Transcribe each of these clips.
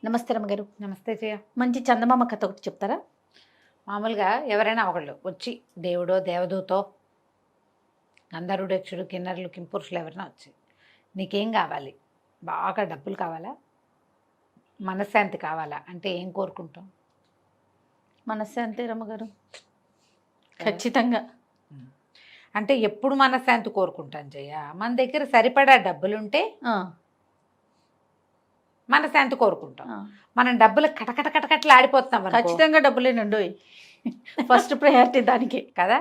నమస్తే రమ్మగారు. నమస్తే జయ. మంచి చందమామ కథ ఒకటి చెప్తారా? మామూలుగా ఎవరైనా ఒకళ్ళు వచ్చి దేవుడో దేవదూతో గంధర్వుడక్షుడు కిన్నరులు కింపురుషులు ఎవరైనా వచ్చి నీకేం కావాలి, బాగా డబ్బులు కావాలా, మనశ్శాంతి కావాలా అంటే ఏం కోరుకుంటాం? మనశ్శాంతి రమ్మగారు, ఖచ్చితంగా. అంటే ఎప్పుడు మనశ్శాంతి కోరుకుంటాం జయ? మన దగ్గర సరిపడా డబ్బులుంటే ఆ, మనశ్శాంతి కోరుకుంటాం. ఆ. మనం డబ్బులు కటకట కటకట్లు ఆడిపోతున్నాం అనుకో, ఖచ్చితంగా డబ్బులేనండి. ఫస్ట్ ప్రయారిటీ దానికి. కదా.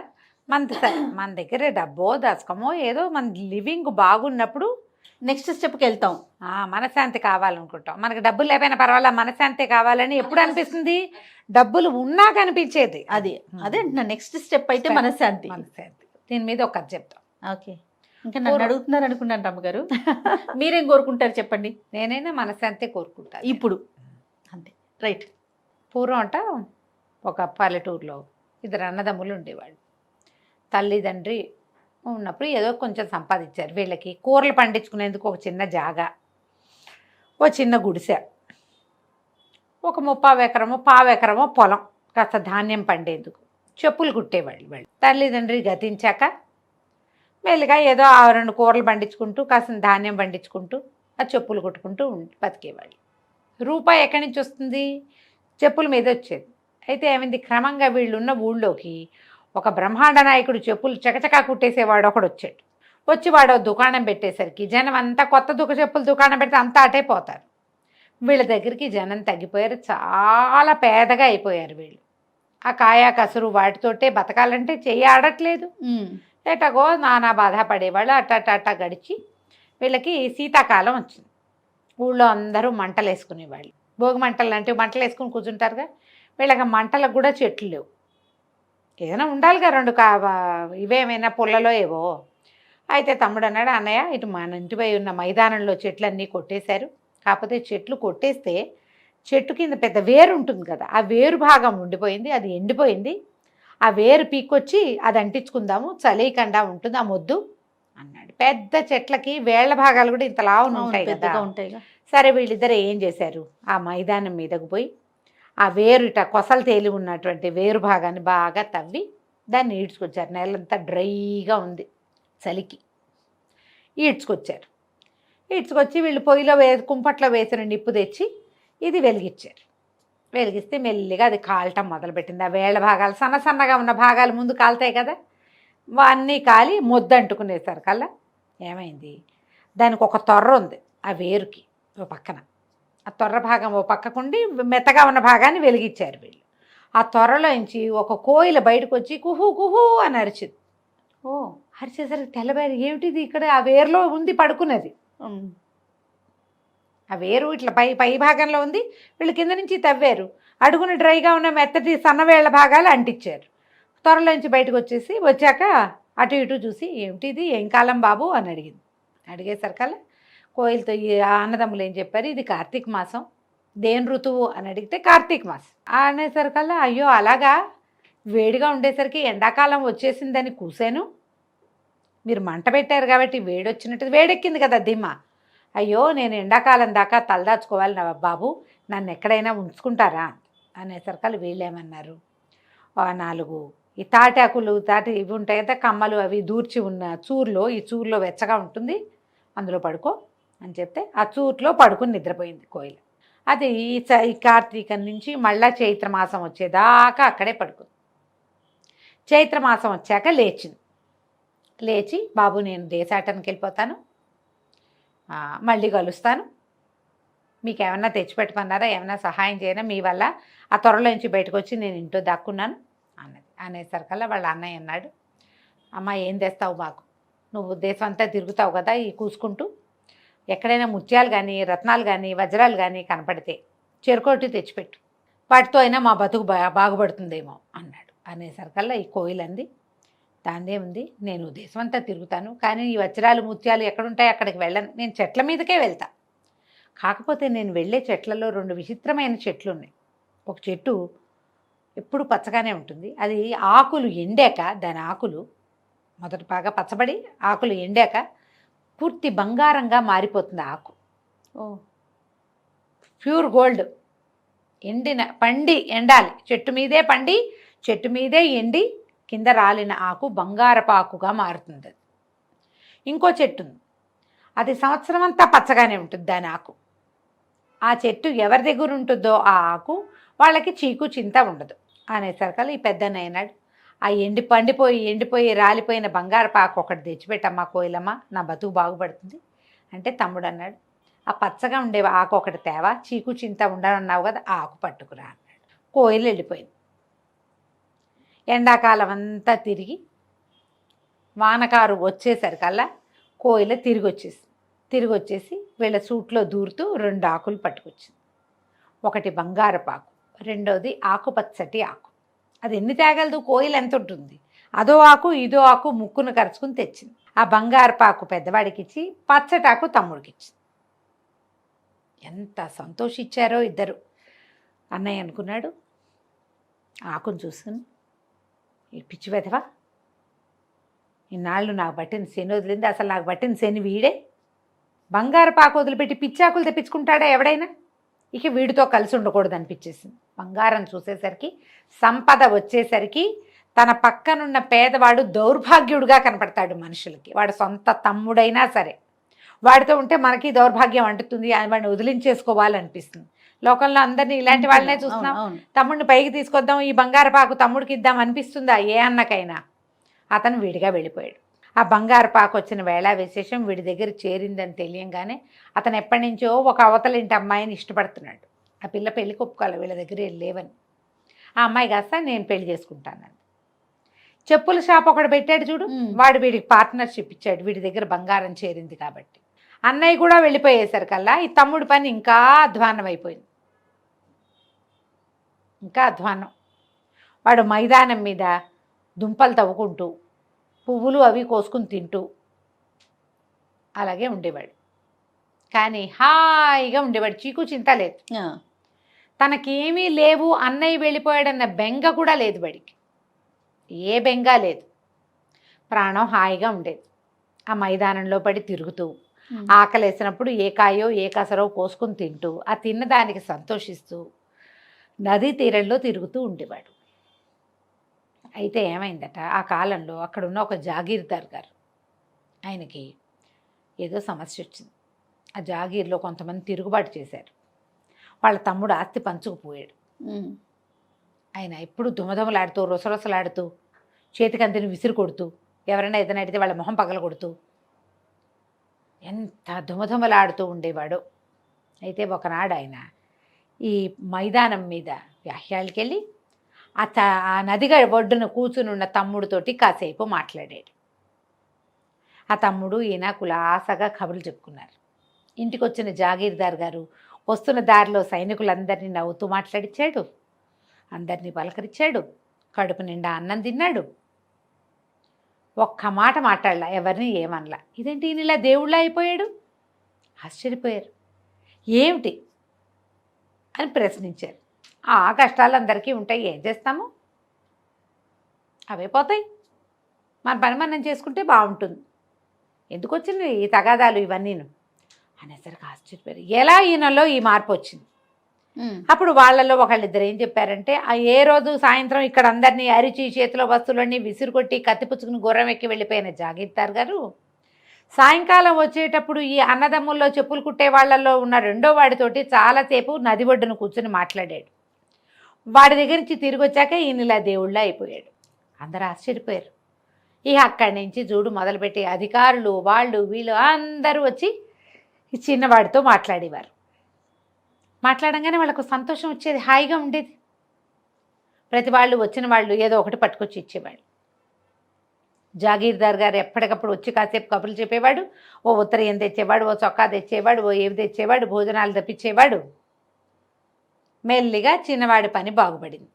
మన దగ్గర డబ్బో దశకమో ఏదో మన లివింగ్ బాగున్నప్పుడు నెక్స్ట్ స్టెప్కి వెళ్తాం. మనశ్శాంతి కావాలనుకుంటాం. మనకి డబ్బులు లేకపోయినా పర్వాలేదు, మనశ్శాంతి కావాలని ఎప్పుడు అనిపిస్తుంది? డబ్బులు ఉన్నా కనిపించేది అది అదే నెక్స్ట్ స్టెప్ అయితే మనశ్శాంతి. మనశ్శాంతి. దీని మీద ఒక కథ చెప్తాం. ఓకే, ఇంకా నన్ను అడుగుతున్నారు అనుకున్నాను రమ్మగారు. మీరేం కోరుకుంటారు చెప్పండి? నేనైనా మనశ్శాంతి కోరుకుంటాను ఇప్పుడు. అంతే, రైట్. పూర్వం అంట ఒక పల్లెటూరులో ఇద్దరు అన్నదమ్ములు ఉండేవాళ్ళు. తల్లిదండ్రి ఉన్నప్పుడు ఏదో కొంచెం సంపాదించారు. వీళ్ళకి కూరలు పండించుకునేందుకు ఒక చిన్న జాగా, ఓ చిన్న గుడిసె, ఒక 30 ఎకరమో 15 ఎకరమో పొలం, కాస్త ధాన్యం పండేందుకు చెప్పులు కుట్టేవాళ్ళు. వాళ్ళు తల్లిదండ్రి గతించాక మెల్లిగా ఏదో ఆ 2 కూరలు పండించుకుంటూ కాస్త ధాన్యం పండించుకుంటూ ఆ చెప్పులు కుట్టుకుంటూ బతికేవాళ్ళు. రూపాయి ఎక్కడి నుంచి వస్తుంది? చెప్పుల మీద వచ్చేది. అయితే ఏమైంది, క్రమంగా వీళ్ళున్న ఊళ్ళోకి ఒక బ్రహ్మాండ నాయకుడు చెప్పులు చకచకా కుట్టేసేవాడు ఒకడు వచ్చాడు. వచ్చి వాడు దుకాణం పెట్టేసరికి జనం అంతా కొత్త చెప్పులు దుకాణం పెడితే అంతా అటే పోతారు. వీళ్ళ దగ్గరికి జనం తగ్గిపోయారు, చాలా పేదగా అయిపోయారు వీళ్ళు. ఆ కాయా కసురు వాటితోటే బతకాలంటే చెయ్యి ఆడట్లేదు. ఎటగో నానా బాధ పడేవాళ్ళు. అట్ట గడిచి వీళ్ళకి శీతాకాలం వచ్చింది. ఊళ్ళో అందరూ మంటలు వేసుకునేవాళ్ళు. భోగి మంటలు అంటే మంటలు వేసుకుని కూర్చుంటారుగా. వీళ్ళకి మంటలకు కూడా చెట్లు లేవు. ఏదైనా ఉండాలిగా 2 ఇవేమైనా పుల్లలో ఏవో. అయితే తమ్ముడు అన్నాడు, అన్నయ్య ఇటు మన ఇంటిపై ఉన్న మైదానంలో చెట్లన్నీ కొట్టేశారు. కాకపోతే చెట్లు కొట్టేస్తే చెట్టు కింద పెద్ద వేరు ఉంటుంది కదా, ఆ వేరు భాగం ఉండిపోయింది, అది ఎండిపోయింది. ఆ వేరు పీక్కొచ్చి అది అంటించుకుందాము, చలికండా ఉంటుంది ఆ మొద్దు అన్నాడు. పెద్ద చెట్లకి వేళ్ల భాగాలు కూడా ఇంత లావున ఉంటాయి కదా. సరే వీళ్ళిద్దరు ఏం చేశారు, ఆ మైదానం మీదకు పోయి ఆ వేరు ఇట కొసలు తేలి ఉన్నటువంటి వేరు భాగాన్ని బాగా తవ్వి దాన్ని ఈడ్చుకొచ్చారు. నెలంతా డ్రైగా ఉంది చలికి. ఈడ్చుకొచ్చారు. ఈడ్చుకొచ్చి వీళ్ళు పొయ్యిలో కుంపట్లో వేసిన నిప్పు తెచ్చి ఇది వెలిగించారు. వెలిగిస్తే మెల్లిగా అది కాలటం మొదలుపెట్టింది. ఆ వేళ్ల భాగాలు సన్నగా ఉన్న భాగాలు ముందు కాలుతాయి కదా, అన్నీ కాలి మొద్దు అంటుకునేసారు కల్లా. ఏమైంది, దానికి ఒక తొర్ర ఉంది ఆ వేరుకి ఓ పక్కన. ఆ తొర్ర భాగం ఓ పక్కకుండి మెత్తగా ఉన్న భాగాన్ని వెలిగించారు వీళ్ళు. ఆ తొర్రలోంచి ఒక కోయిల బయటకు వచ్చి కుహూ కుహూ అని అరిచింది. ఓ అరిచేసరికి తెల్లబేరు, ఏమిటిది ఇక్కడ ఆ వేరులో ఉంది పడుకున్నది. ఆ వేరు ఇట్లా పై భాగంలో ఉంది, వీళ్ళు కింద నుంచి తవ్వారు. అడుగున డ్రైగా ఉన్న మెత్తటి సన్నవేళ్ల భాగాలు అంటించారు. త్వరలోంచి బయటకు వచ్చాక అటు ఇటు చూసి, ఏమిటిది, ఏం కాలం బాబు అని అడిగింది. అడిగేసరికల్లా కోయిలతో ఈ అన్నదమ్ములు ఏం చెప్పారు, ఇది కార్తీక మాసం. దేని ఋతువు అని అడిగితే కార్తీక మాసం అనేసరికల్లా, అయ్యో అలాగా, వేడిగా ఉండేసరికి ఎండాకాలం వచ్చేసిందని కూసాను. మీరు మంట పెట్టారు కాబట్టి వేడొచ్చినట్టు వేడెక్కింది కదా దిమ్మ. అయ్యో నేను ఎండాకాలం దాకా తలదాచుకోవాలి నా బాబు, నన్ను ఎక్కడైనా ఉంచుకుంటారా అనేసరికల్లా వీళ్ళేమన్నారు, 4 ఈ తాటాకులు ఇవి ఉంటాయి కదా, కమ్మలు అవి దూర్చి ఉన్న చూరులో, ఈ చూరులో వెచ్చగా ఉంటుంది, అందులో పడుకో అని చెప్తే ఆ చూరులో పడుకుని నిద్రపోయింది కోయిల. అది ఈ కార్తీకం నుంచి మళ్ళా చైత్రమాసం వచ్చేదాకా అక్కడే పడుకుంది. చైత్రమాసం వచ్చాక లేచి బాబు నేను దేశాటనకి వెళ్ళిపోతాను, మళ్ళీ కలుస్తాను, మీకు ఏమన్నా తెచ్చిపెట్టుకున్నారా, ఏమన్నా సహాయం చేయనా, మీ వల్ల ఆ త్వరలోంచి బయటకు వచ్చి నేను ఇంట్లో దాక్కున్నాను అన్నది. అనేసరికల్లా వాళ్ళ అన్నయ్య అన్నాడు, అమ్మ ఏం తెస్తావు మాకు, నువ్వు దేశం అంతా తిరుగుతావు కదా ఈ కూసుకుంటూ, ఎక్కడైనా ముత్యాలు కానీ రత్నాలు కానీ వజ్రాలు కానీ కనపడితే చెరుకోటి తెచ్చిపెట్టు, వాటితో అయినా మా బతుకు బాగుపడుతుందేమో అన్నాడు. అనేసరికల్లా ఈ కోయిలంది, దాందే ఉంది, నేను దేశం అంతా తిరుగుతాను, కానీ ఈ వజ్రాలు ముత్యాలు ఎక్కడుంటాయి అక్కడికి వెళ్ళను, నేను చెట్ల మీదకే వెళ్తా. కాకపోతే నేను వెళ్ళే చెట్లలో 2 విచిత్రమైన చెట్లు ఉన్నాయి. ఒక చెట్టు ఎప్పుడు పచ్చగానే ఉంటుంది, అది ఆకులు ఎండాక, దాని ఆకులు మొదటి బాగా పచ్చబడి ఆకులు ఎండాక పూర్తి బంగారంగా మారిపోతుంది ఆకు. ప్యూర్ గోల్డ్, ఎండాలి, చెట్టు మీదే పండి చెట్టు మీదే ఎండి కింద రాలిన ఆకు బంగారపు ఆకుగా మారుతుంది. ఇంకో చెట్టు ఉంది, అది సంవత్సరం అంతా పచ్చగానే ఉంటుంది దాని ఆకు. ఆ చెట్టు ఎవరి దగ్గర ఉంటుందో ఆ ఆకు వాళ్ళకి చీకు చింత ఉండదు అనేసరికల్లా ఈ పెద్దన్న అయినాడు, ఆ ఎండిపోయి రాలిపోయిన బంగారపు ఆకు ఒకటి తెచ్చిపెట్టమ్మా కోయిలమ్మ, నా బతుకు బాగుపడుతుంది అంటే తమ్ముడు అన్నాడు, ఆ పచ్చగా ఉండే ఆకు ఒకటి తేవా, చీకు చింత ఉండనన్నావు కదా, ఆ ఆకు పట్టుకురా అన్నాడు. కోయిలు వెళ్ళిపోయింది. ఎండాకాలం అంతా తిరిగి వానకారు వచ్చేసరికల్లా కోయిల తిరిగి వచ్చేసి వీళ్ళ సూట్లో దూరుతూ 2 ఆకులు పట్టుకొచ్చింది. ఒకటి బంగారపు ఆకు, రెండోది ఆకుపచ్చటి ఆకు. అది ఎన్ని తేగలదు, కోయిల ఎంత ఉంటుంది, అదో ఆకు ఇదో ఆకు ముక్కును కరుచుకుని తెచ్చింది. ఆ బంగారపు ఆకు పెద్దవాడికి ఇచ్చి పచ్చటాకు తమ్ముడికి ఇచ్చింది. ఎంత సంతోషించారో ఇద్దరు. అన్నయ్య అనుకున్నాడు, ఆకును చూసుకుని, ఈ పిచ్చి వెధవా, ఇన్నాళ్ళు నాకు పట్టిన శని వదిలింది, అసలు నాకు పట్టిన శని వీడే. బంగారపు ఆకు వదిలిపెట్టి పిచ్చాకులు తెప్పించుకుంటాడా ఎవడైనా, ఇక వీడితో కలిసి ఉండకూడదు అనిపించేసింది. బంగారం చూసేసరికి, సంపద వచ్చేసరికి తన పక్కనున్న పేదవాడు దౌర్భాగ్యుడుగా కనపడతాడు మనుషులకి. వాడు సొంత తమ్ముడైనా సరే వాడితో ఉంటే మనకి దౌర్భాగ్యం అంటుతుంది, వాడిని వదిలించేసుకోవాలనిపిస్తుంది. లోకంలో అందరినీ ఇలాంటి వాళ్ళనే చూస్తున్నాం. తమ్ముడిని పైకి తీసుకొద్దాం, ఈ బంగారపాకు తమ్ముడికి ఇద్దాం అనిపిస్తుందా ఏ అన్నకైనా. అతను విడిగా వెళ్ళిపోయాడు. ఆ బంగారపాకు వచ్చిన వేళ విశేషం వీడి దగ్గర చేరిందని తెలియంగానే అతను ఎప్పటి నుంచో ఒక అవతలింటి అమ్మాయిని ఇష్టపడుతున్నాడు. ఆ పిల్ల పెళ్ళికి ఒప్పుకోవాలి, వీళ్ళ దగ్గర లేవని. ఆ అమ్మాయి కాస్త నేను పెళ్లి చేసుకుంటాను. చెప్పుల షాప్ ఒకటి పెట్టాడు చూడు, వాడు వీడికి పార్ట్నర్షిప్ ఇచ్చాడు, వీడి దగ్గర బంగారం చేరింది కాబట్టి. అన్నయ్య కూడా వెళ్ళిపోయేసరికల్లా ఈ తమ్ముడి పని ఇంకా అధ్వాన్నం అయిపోయింది. ఇంకా అధ్వాన్నం. వాడు మైదానం మీద దుంపలు తవ్వుకుంటూ పువ్వులు అవి కోసుకుని తింటూ అలాగే ఉండేవాడు. కానీ హాయిగా ఉండేవాడు, చీకు చింత లేదు. తనకేమీ లేవు, అన్నయ్య వెళ్ళిపోయాడన్న బెంగ కూడా లేదు వాడికి, ఏ బెంగ లేదు. ప్రాణం హాయిగా ఉండేది. ఆ మైదానంలో పడి తిరుగుతూ ఆకలేసినప్పుడు ఏ కాయో ఏ కసరో కోసుకుని తింటూ ఆ తిన్నదానికి సంతోషిస్తూ నదీ తీరంలో తిరుగుతూ ఉండేవాడు. అయితే ఏమైందట, ఆ కాలంలో అక్కడున్న ఒక జాగీర్దార్ గారు, ఆయనకి ఏదో సమస్య వచ్చింది. ఆ జాగీర్లో కొంతమంది తిరుగుబాటు చేశారు. వాళ్ళ తమ్ముడు ఆస్తి పంచుకుపోయాడు. ఆయన ఎప్పుడు దుమదుమలాడుతూ రొసరొసలాడుతూ చేతికంతిని విసిరి కొడుతూ ఎవరైనా ఏదైనా అడిగితే వాళ్ళ మొహం పగల కొడుతూ ఎంత దుమదుమలాడుతూ ఉండేవాడు. అయితే ఒకనాడు ఆయన ఈ మైదానం మీద వ్యాహ్యాలకి వెళ్ళి ఆ నదిగా ఒడ్డున కూర్చుని ఉన్న తమ్ముడితోటి కాసేపు మాట్లాడాడు. ఆ తమ్ముడు ఈయన కులాసగా కబుర్లు చెప్పుకున్నారు. ఇంటికి వచ్చిన జాగీర్దార్ గారు వస్తున్న దారిలో సైనికులందరినీ నవ్వుతూ మాట్లాడిచ్చాడు, అందరినీ పలకరించాడు, కడుపు నిండా అన్నం తిన్నాడు. ఒక్క మాట మాట్లాడలా, ఎవరిని ఏమనలా. ఇదేంటి ఈయన ఇలా దేవుళ్ళ అయిపోయాడు? ఆశ్చర్యపోయారు. ఏమిటి అని ప్రశ్నించారు. ఆ కష్టాలు అందరికీ ఉంటాయి, ఏం చేస్తాము, అవే పోతాయి, మన పని మనం చేసుకుంటే బాగుంటుంది, ఎందుకు వచ్చింది ఈ తగాదాలు ఇవన్నీను అనేసరికి ఆశ్చర్యపోయారు. ఎలా ఈయనలో ఈ మార్పు వచ్చింది? అప్పుడు వాళ్ళలో ఒకళ్ళిద్దరు ఏం చెప్పారంటే, ఏ రోజు సాయంత్రం ఇక్కడ అందరినీ అరిచి చేతిలో వస్తువులన్నీ విసిరుకొట్టి కత్తిపుచ్చుకుని గుర్రం ఎక్కి వెళ్ళిపోయిన జాగీర్దార్ గారు సాయంకాలం వచ్చేటప్పుడు ఈ అన్నదమ్ముల్లో చెప్పులు కుట్టే వాళ్ళల్లో ఉన్న రెండో వాడితోటి చాలాసేపు నది ఒడ్డును కూర్చుని మాట్లాడాడు. వాడి దగ్గర నుంచి తిరిగి వచ్చాక ఈయన ఇలా దేవుళ్ళ అయిపోయాడు. అందరూ ఆశ్చర్యపోయారు. ఇక అక్కడి నుంచి చూడు మొదలుపెట్టి అధికారులు వాళ్ళు వీళ్ళు అందరూ వచ్చి ఈ చిన్నవాడితో మాట్లాడేవారు. మాట్లాడంగానే వాళ్ళకు సంతోషం వచ్చేది, హాయిగా ఉండేది. ప్రతి వాళ్ళు వచ్చిన వాళ్ళు ఏదో ఒకటి పట్టుకొచ్చి ఇచ్చేవాళ్ళు. జాగీర్దార్ గారు ఎప్పటికప్పుడు వచ్చి కాసేపు కబుర్లు చెప్పేవాడు. ఓ ఉత్తరీయం తెచ్చేవాడు, ఓ చొక్కా తెచ్చేవాడు, ఓ ఏవి తెచ్చేవాడు, భోజనాలు తెప్పించేవాడు. మెల్లిగా చిన్నవాడి పని బాగుపడింది.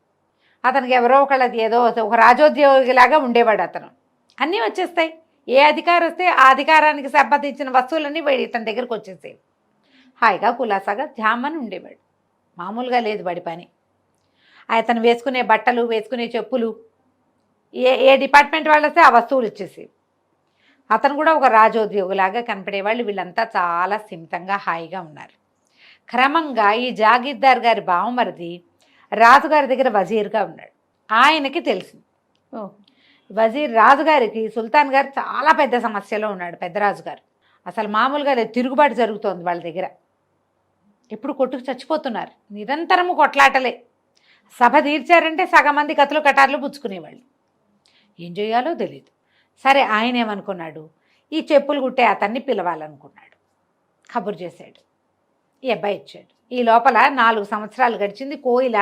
అతనికి ఎవరో ఒకళ్ళది ఏదో ఒక రాజోద్యోగిలాగా ఉండేవాడు. అతను అన్నీ వచ్చేస్తాయి, ఏ అధికారం వస్తే ఆ అధికారానికి సంబంధించిన వస్తువులన్నీ ఇతని దగ్గరకు వచ్చేసేవి. హాయిగా కులాసాగా జామని ఉండేవాడు. మామూలుగా లేదు వాడి పని. అతను వేసుకునే బట్టలు వేసుకునే చెప్పులు ఏ డిపార్ట్మెంట్ వాళ్ళు వస్తే ఆ వస్తువులు ఇచ్చేసేవి. అతను కూడా ఒక రాజోద్యోగులాగా కనపడేవాళ్ళు. వీళ్ళంతా చాలా స్థిమితంగా హాయిగా ఉన్నారు. క్రమంగా ఈ జాగీర్దార్ గారి బావమరిది రాజుగారి దగ్గర వజీర్గా ఉన్నాడు. ఆయనకి తెలిసింది. ఓ. వజీర్ రాజుగారికి సుల్తాన్ గారు చాలా పెద్ద సమస్యలో ఉన్నాడు. పెద్దరాజుగారు అసలు మామూలుగా లేదు, తిరుగుబాటు జరుగుతోంది వాళ్ళ దగ్గర. ఎప్పుడు కొట్టుకు చచ్చిపోతున్నారు, నిరంతరము కొట్లాటలే. సభ తీర్చారంటే సగం మంది కత్తులు కటార్లు పుచ్చుకునేవాళ్ళు. ఏం చేయాలో తెలియదు. సరే, ఆయన ఏమనుకున్నాడు, ఈ చెప్పులు కుట్టే అతన్ని పిలవాలనుకున్నాడు. కబురు చేశాడు. ఈ అబ్బాయి ఇచ్చాడు. ఈ లోపల 4 సంవత్సరాలు గడిచింది. కోయిల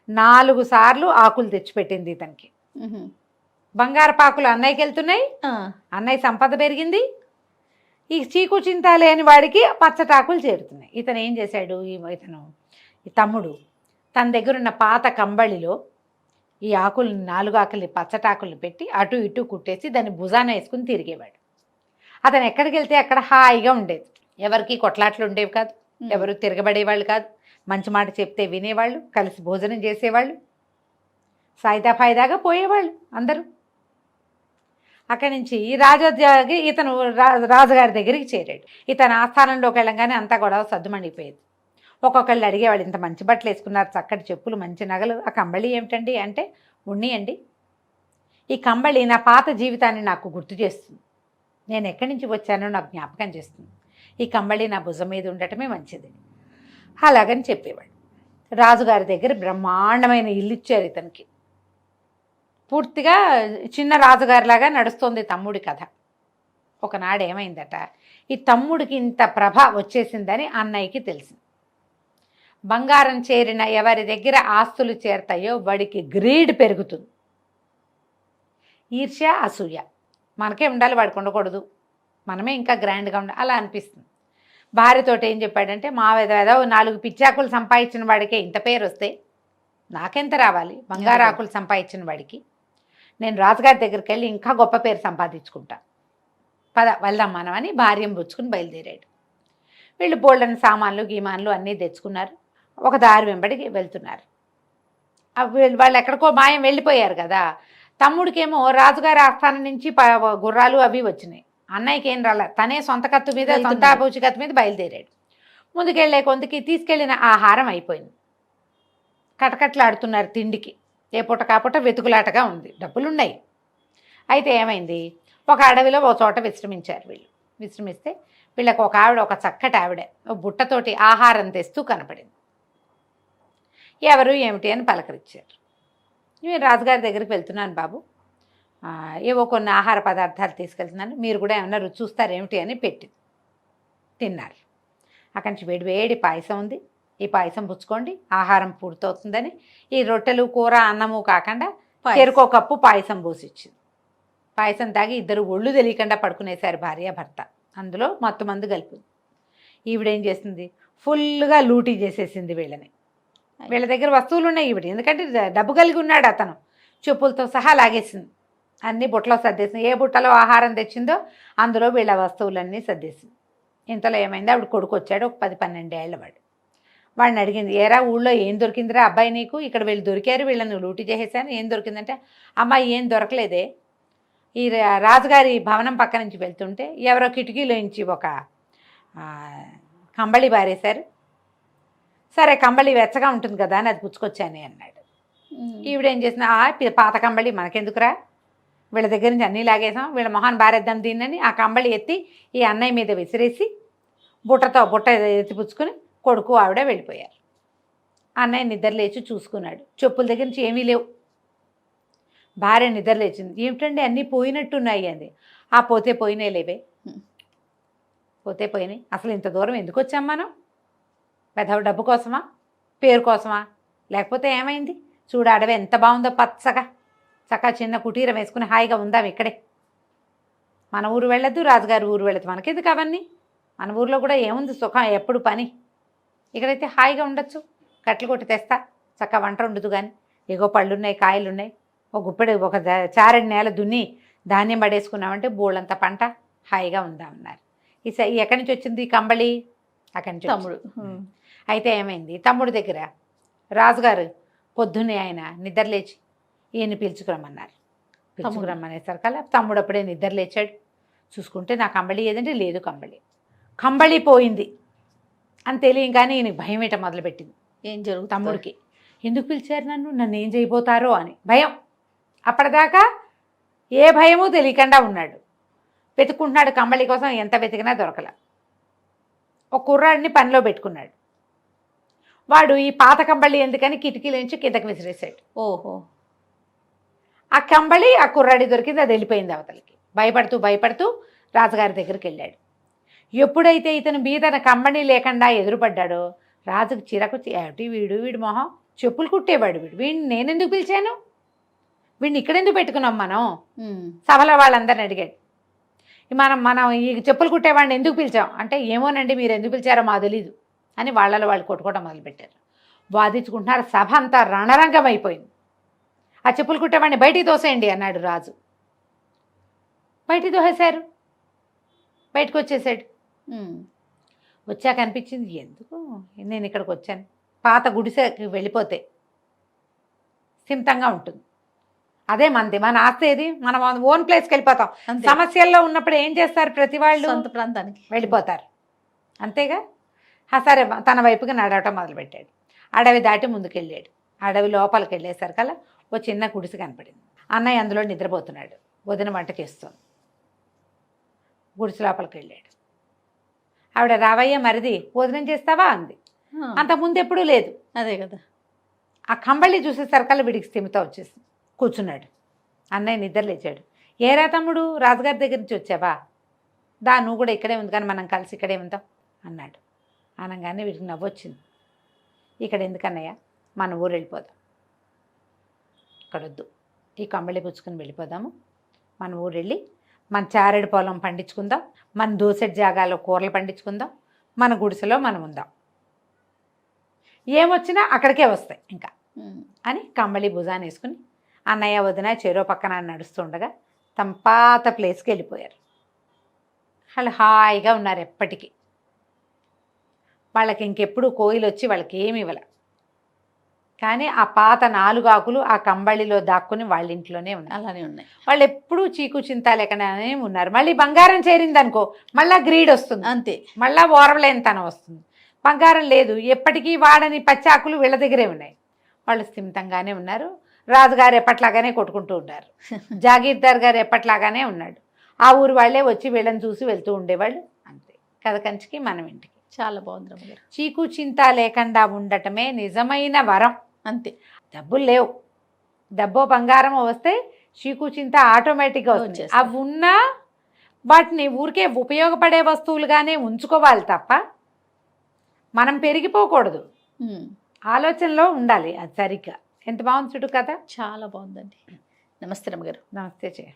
4 సార్లు ఆకులు తెచ్చిపెట్టింది ఇతనికి. బంగారపాకులు అన్నయ్యకి వెళ్తున్నాయి, అన్నయ్య సంపద పెరిగింది. ఈ చీకు చింత లేని వాడికి పచ్చటాకులు చేరుతున్నాయి. ఇతను ఏం చేశాడు, ఈ తమ్ముడు తన దగ్గర ఉన్న పాత కంబళిలో ఈ ఆకుల్ని 4 ఆకుల్ని పచ్చటాకుల్ని పెట్టి అటు ఇటు కుట్టేసి దాన్ని భుజాన వేసుకుని తిరిగేవాడు. అతను ఎక్కడికి వెళ్తే అక్కడ హాయిగా ఉండేది. ఎవరికి కొట్లాట్లు ఉండేవి కాదు, ఎవరు తిరగబడేవాళ్ళు కాదు, మంచి మాట చెప్తే వినేవాళ్ళు, కలిసి భోజనం చేసేవాళ్ళు, సాయిదా ఫాయిదాగా పోయేవాళ్ళు అందరూ. అక్కడి నుంచి రాజోద్యోగి ఇతను రాజుగారి దగ్గరికి చేరాడు. ఇతను ఆస్థానంలోకి వెళ్ళంగానే అంతా గొడవ సద్దుమణిపోయేది. ఒక్కొక్కళ్ళు అడిగేవాళ్ళు, ఇంత మంచి బట్టలు వేసుకున్నారు, చక్కటి చెప్పులు, మంచి నగలు, ఆ కంబళి ఏమిటండి అంటే, ఉన్నియండి, ఈ కంబళి నా పాత జీవితాన్ని నాకు గుర్తు చేస్తుంది, నేను ఎక్కడి నుంచి వచ్చానో నాకు జ్ఞాపకం చేస్తుంది, ఈ కంబళి నా భుజం మీద ఉండటమే మంచిది అలాగని చెప్పేవాడు. రాజుగారి దగ్గర బ్రహ్మాండమైన ఇల్లు ఇచ్చారు ఇతనికి. పూర్తిగా చిన్న రాజుగారిలాగా నడుస్తోంది తమ్ముడి కథ. ఒకనాడు ఏమైందట, ఈ తమ్ముడికి ఇంత ప్రభ వచ్చేసిందని అన్నయ్యకి తెలిసింది. బంగారం చేరిన ఎవరి దగ్గర ఆస్తులు చేరతాయో వాడికి గ్రీడ్ పెరుగుతుంది. ఈర్ష్య, అసూయ. మనకే ఉండాలి, వాడికి ఉండకూడదు, మనమే ఇంకా గ్రాండ్గా ఉండాలి అలా అనిపిస్తుంది. భార్యతోటి ఏం చెప్పాడంటే, మా ఏదో 4 పిచ్చాకులు సంపాదించిన వాడికే ఇంత పేరు వస్తే నాకెంత రావాలి, బంగారాకులు సంపాదించిన వాడికి. నేను రాజుగారి దగ్గరికి వెళ్ళి ఇంకా గొప్ప పేరు సంపాదించుకుంటా, పద వెళ్దాం మనం అని భార్యను పుచ్చుకుని బయలుదేరాడు. వీళ్ళు బోల్డని సామాన్లు గీమాన్లు అన్నీ తెచ్చుకున్నారు. ఒక దారి వెంబడికి వెళ్తున్నారు. వాళ్ళు ఎక్కడికో మాయం వెళ్ళిపోయారు కదా. తమ్ముడికేమో రాజుగారి ఆస్థానం నుంచి గుర్రాలు అవి వచ్చినాయి. అన్నయ్యకి ఏం రాలే, తనే సొంత కత్తు మీద, సొంత పూచి కత్తు మీద బయలుదేరాడు. ముందుకెళ్ళే కొంతకి తీసుకెళ్ళిన ఆహారం అయిపోయింది. కటకట్లాడుతున్నారు తిండికి. ఏ పూట కాపుట వెతుకులాటగా ఉంది, డబ్బులున్నాయి. అయితే ఏమైంది, ఒక అడవిలో ఒక చోట విశ్రమించారు వీళ్ళు. విశ్రమిస్తే వీళ్ళకి ఒక ఆవిడ, ఒక చక్కటి ఆవిడ బుట్టతోటి ఆహారం తెస్తూ కనపడింది. ఎవరు ఏమిటి అని పలకరించారు. నేను రాజుగారి దగ్గరికి వెళ్తున్నాను బాబు, ఏవో కొన్ని ఆహార పదార్థాలు తీసుకెళ్తున్నాను, మీరు కూడా ఏమన్నా రుచి చూస్తారు ఏమిటి అని పెట్టింది. తిన్నారు. అక్కడి నుంచి వేడి వేడి పాయసం ఉంది, ఈ పాయసం పుచ్చుకోండి, ఆహారం పూర్తవుతుందని ఈ రొట్టెలు కూర అన్నము కాకుండా చెరుకో కప్పు పాయసం పోసిచ్చింది. పాయసం తాగి ఇద్దరు ఒళ్ళు తెలియకుండా పడుకునేశారు భార్య భర్త. అందులో మత్తు మందు కలిపింది. ఈవిడేం చేసింది, ఫుల్గా లూటీ చేసేసింది వీళ్ళని. వీళ్ళ దగ్గర వస్తువులు ఉన్నాయి ఈవిడ, ఎందుకంటే డబ్బు కలిగి ఉన్నాడు అతను. చెప్పులతో సహా లాగేసింది, అన్నీ బుట్టలో సర్దేసింది. ఏ బుట్టలో ఆహారం తెచ్చిందో అందులో వీళ్ళ వస్తువులన్నీ సర్దేసింది. ఇంతలో ఏమైంది, ఆవిడ కొడుకు వచ్చాడు, ఒక 10-12 ఏళ్ల వాడు. వాడిని అడిగింది, ఏరా ఊళ్ళో ఏం దొరికిందిరా అబ్బాయి నీకు, ఇక్కడ వీళ్ళు దొరికారు, వీళ్ళని లూటీ చేసేసాను, ఏం దొరికిందంటే, అమ్మాయి ఏం దొరకలేదే, ఈ రాజుగారి భవనం పక్క నుంచి వెళ్తుంటే ఎవరో కిటికీలో నుంచి ఒక కంబళి బారేశారు, సరే కంబళి వెచ్చగా ఉంటుంది కదా అని అది పుచ్చుకొచ్చానే అన్నాడు. ఈవిడేం చేసిన, పాత కంబళి మనకెందుకురా, వీళ్ళ దగ్గర నుంచి అన్నీ లాగేసాం, వీళ్ళ మొహాన్ని బారేద్దాం దీన్నని ఆ కంబళి ఎత్తి ఈ అన్నయ్య మీద విసిరేసి బుట్ట ఎత్తి పుచ్చుకొని కొడుకు ఆవిడ వెళ్ళిపోయారు. అన్నయ్య నిద్రలేచి చూసుకున్నాడు, చెప్పుల దగ్గర నుంచి ఏమీ లేవు. భార్య నిద్రలేచింది, ఏమిటండి అన్నీ పోయినట్టున్నాయి అంది. ఆ పోతే పోయినాయి లేవే, పోతే పోయినాయి, అసలు ఇంత దూరం ఎందుకు వచ్చాం మనం, పెద్ద డబ్బు కోసమా, పేరు కోసమా, లేకపోతే ఏమైంది, చూడు అడవి ఎంత బాగుందో, పచ్చగా చక్కగా చిన్న కుటీరం వేసుకుని హాయిగా ఉందాం ఇక్కడే, మన ఊరు వెళ్ళొద్దు, రాజుగారి ఊరు వెళ్ళదు, మనకెందుకు అవన్నీ, మన ఊరిలో కూడా ఏముంది సుఖం, ఎప్పుడు పని, ఇక్కడైతే హాయిగా ఉండొచ్చు, కట్టెలు కొట్టి తెస్తా, చక్కగా వంట ఉండదు, కానీ ఏగో పళ్ళున్నాయి, కాయలున్నాయి, ఒక గుప్పెడు ఒక చారెడు నేల దున్ని ధాన్యం పడేసుకున్నామంటే బోళ్ళంత పంట, హాయిగా ఉందామన్నారు. ఎక్కడి నుంచి వచ్చింది కంబళి, అక్కడి నుంచి తమ్ముడు. అయితే ఏమైంది, తమ్ముడు దగ్గర రాజుగారు పొద్దున్నే ఆయన నిద్రలేచి ఈయన్ని పిలుచుకురమ్మన్నారు. పిలుచుకురమ్మనేసరికల్లా తమ్ముడు అప్పుడే నిద్రలేచాడు. చూసుకుంటే నా కంబళి ఏదంటే లేదు, కంబళి పోయింది. అని తెలియం కానీ ఈయనకి భయం ఏట మొదలుపెట్టింది. ఏం జరుగుతుంది తమ్ముడికి ఎందుకు పిలిచారు నన్ను ఏం చేయబోతారో అని భయం. అప్పటిదాకా ఏ భయమూ తెలియకుండా ఉన్నాడు. వెతుక్కుంటున్నాడు కంబళి కోసం, ఎంత వెతికినా దొరకల. ఒక కుర్రాడిని పనిలో పెట్టుకున్నాడు. వాడు ఈ పాత కంబళి ఎందుకని కిటికీల నుంచి కిందకి విసిరేశాడు. ఓహో, ఆ కంబళి ఆ కుర్రాడి దొరికింది, అది వెళ్ళిపోయింది అవతలికి. భయపడుతూ రాజుగారి దగ్గరికి వెళ్ళాడు. ఎప్పుడైతే ఇతను మీద కంబళి లేకుండా ఎదురుపడ్డాడో రాజుకు చిరకు, ఏమిటి వీడి మొహం, చెప్పులు కుట్టేవాడు వీడిని నేనెందుకు పిలిచాను, వీడిని ఇక్కడెందుకు పెట్టుకున్నాం మనం, సభలో వాళ్ళందరిని అడిగాడు. మనం ఈ చెప్పులు కుట్టేవాడిని ఎందుకు పిలిచాం అంటే, ఏమోనండి మీరు ఎందుకు పిలిచారో మాకు తెలీదు అని వాళ్ళలో వాళ్ళు కొట్టుకోవడం మొదలుపెట్టారు. వాదించుకుంటున్నారు. సభ అంతా రణరంగం అయిపోయింది. ఆ చెప్పులు కుట్టేవాడిని బయటికి తోసేయండి అన్నాడు రాజు. బయటికి తోసేశారు. బయటకు వచ్చేసాడు. వచ్చాక అనిపించింది, ఎందుకు నేను ఇక్కడికి వచ్చాను, పాత గుడిసెకి వెళ్ళిపోతే స్థిమితంగా ఉంటుంది. అదే మన ఆస్తి ఏది, మనం ఓన్ ప్లేస్కి వెళ్ళిపోతాం. సమస్యల్లో ఉన్నప్పుడు ఏం చేస్తారు, ప్రతి వాళ్ళు సొంత ప్రాంతానికి వెళ్ళిపోతారు, అంతేగా. సరే తన వైపుకి నడవటం మొదలుపెట్టాడు. అడవి దాటి ముందుకెళ్ళాడు. అడవి లోపలికి వెళ్ళేసరికల్లా ఓ చిన్న గుడిసె కనపడింది. అన్నయ్య అందులో నిద్రపోతున్నాడు. వదిన వంటకేస్తుంది. గుడిసె లోపలికి వెళ్ళాడు. ఆవిడ రావయ్య మరిది భోజనం చేస్తావా అంది. అంతకుముందు ఎప్పుడూ లేదు. అదే కదా. ఆ కంబళి చూసేసరికల్లా వీడికి స్థిమిత వచ్చేసింది. కూర్చున్నాడు. అన్నయ్య నిద్ర లేచాడు. ఏరా తమ్ముడు, రాజుగారి దగ్గర నుంచి వచ్చావా, నువ్వు కూడా ఇక్కడే ఉంది కానీ మనం కలిసి ఇక్కడే ఉందాం అన్నాడు. అనగానే వీడికి నవ్వొచ్చింది. ఇక్కడ ఎందుకన్నయ్య, మన ఊరు వెళ్ళిపోదాం, ఇక్కడొద్దు, ఈ కంబళి పుచ్చుకొని వెళ్ళిపోదాము, మన ఊరు వెళ్ళి మన చారెడు పొలం పండించుకుందాం, మన దోసెడ్ జాగాలో కూరలు పండించుకుందాం, మన గుడిసెలో మనం ఉందాం, ఏమొచ్చినా అక్కడికే వస్తాయి ఇంకా అని కంబళి భుజాన్ని వేసుకుని అన్నయ్య వదిన చెరో పక్కన నడుస్తుండగా తమ పాత ప్లేస్కి వెళ్ళిపోయారు. వాళ్ళు హాయిగా ఉన్నారు ఎప్పటికీ. వాళ్ళకి ఇంకెప్పుడు కోయిలు వచ్చి వాళ్ళకి ఏమి ఇవ్వల. కానీ ఆ పాత 4 ఆకులు ఆ కంబళిలో దాక్కుని వాళ్ళ ఇంట్లోనే ఉన్నాయి. అలానే ఉన్నాయి. వాళ్ళు ఎప్పుడూ చీకు చింత లేకనే ఉన్నారు. మళ్ళీ బంగారం చేరిందనుకో మళ్ళీ గ్రీడ్ వస్తుంది, అంతే, మళ్ళీ ఓర్వలేనితనం వస్తుంది. బంగారం లేదు, ఎప్పటికీ వాడని పచ్చాకులు వీళ్ళ దగ్గరే ఉన్నాయి. వాళ్ళు స్థిమితంగానే ఉన్నారు. రాజుగారు ఎప్పట్లాగానే కొట్టుకుంటూ ఉన్నారు. జాగీర్దార్ గారు ఎప్పట్లాగానే ఉన్నాడు. ఆ ఊరు వాళ్ళే వచ్చి వీళ్ళని చూసి వెళ్తూ ఉండేవాళ్ళు, అంతే. కథ కంచికి మనం ఇంటికి. చాలా బాగుంది రమ్మగారు. చీకు చింత లేకుండా ఉండటమే నిజమైన వరం, అంతే. డబ్బులు లేవు, డబ్బో బంగారమో వస్తే చీకు చింత ఆటోమేటిక్గా వస్తుంది. అవి ఉన్నా వాటిని ఊరికే ఉపయోగపడే వస్తువులుగానే ఉంచుకోవాలి తప్ప మనం పెరిగిపోకూడదు. ఆలోచనలో ఉండాలి అది సరిగ్గా. ఎంత బాగుంది చూడు కదా. చాలా బాగుందండి. నమస్తే రమ్మగారు. నమస్తే చేయ.